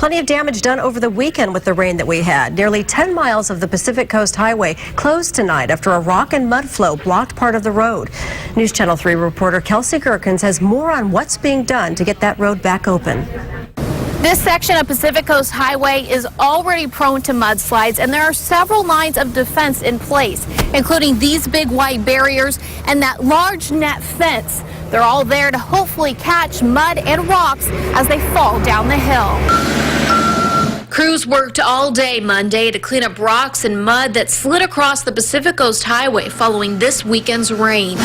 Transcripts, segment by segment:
plenty of damage done over the weekend with the rain that we had. Nearly 10 miles of the Pacific Coast Highway closed tonight after a rock and mud flow blocked part of the road. News Channel 3 reporter Kelsey Gerkens has more on what's being done to get that road back open. This section of Pacific Coast Highway is already prone to mudslides, and there are several lines of defense in place, including these big white barriers and that large net fence. They're all there to hopefully catch mud and rocks as they fall down the hill. Crews worked all day Monday to clean up rocks and mud that slid across the Pacific Coast Highway following this weekend's rain.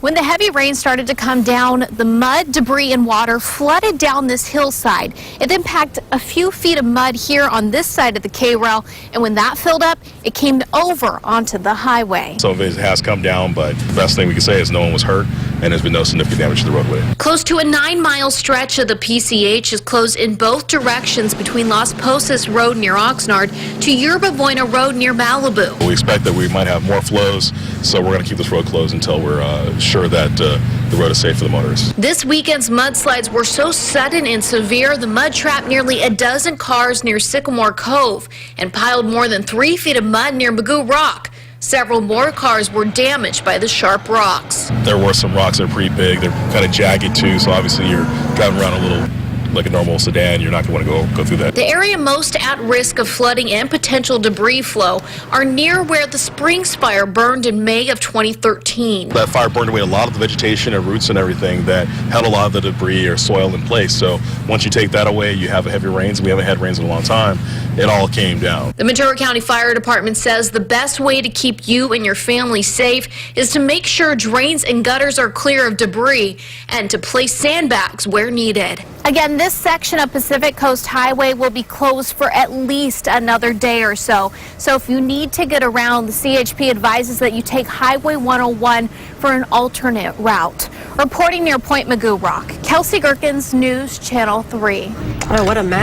When the heavy rain started to come down, the mud, debris, and water flooded down this hillside. It then packed a few feet of mud here on this side of the K-rail, and when that filled up, it came over onto the highway. Some of it has come down, but the best thing we can say is no one was hurt, and there's been no significant damage to the roadway. Close to a 9-mile stretch of the PCH is closed in both directions between Las Posas Road near Oxnard to Yerba Buena Road near Malibu. We expect that we might have more flows, so we're going to keep this road closed until we're sure that the road is safe for the motorists. This weekend's mudslides were so sudden and severe, the mud trapped nearly a dozen cars near Sycamore Cove and piled more than 3 feet of mud near Magoo Rock. Several more cars were damaged by the sharp rocks. There were some rocks that are pretty big. They're kind of jagged too, so obviously you're driving around a little like a normal sedan, you're not going to want to go through that. The area most at risk of flooding and potential debris flow are near where the Springs fire burned in May of 2013. That fire burned away a lot of the vegetation and roots and everything that held a lot of the debris or soil in place. So once you take that away, you have heavy rains. We haven't had rains in a long time. It all came down. The Ventura County Fire Department says the best way to keep you and your family safe is to make sure drains and gutters are clear of debris and to place sandbags where needed. Again, this section of Pacific Coast Highway will be closed for at least another day or so. So if you need to get around, the CHP advises that you take Highway 101 for an alternate route. Reporting near Point Magoo Rock, Kelsey Gerkens, News Channel 3. Oh, what a mess.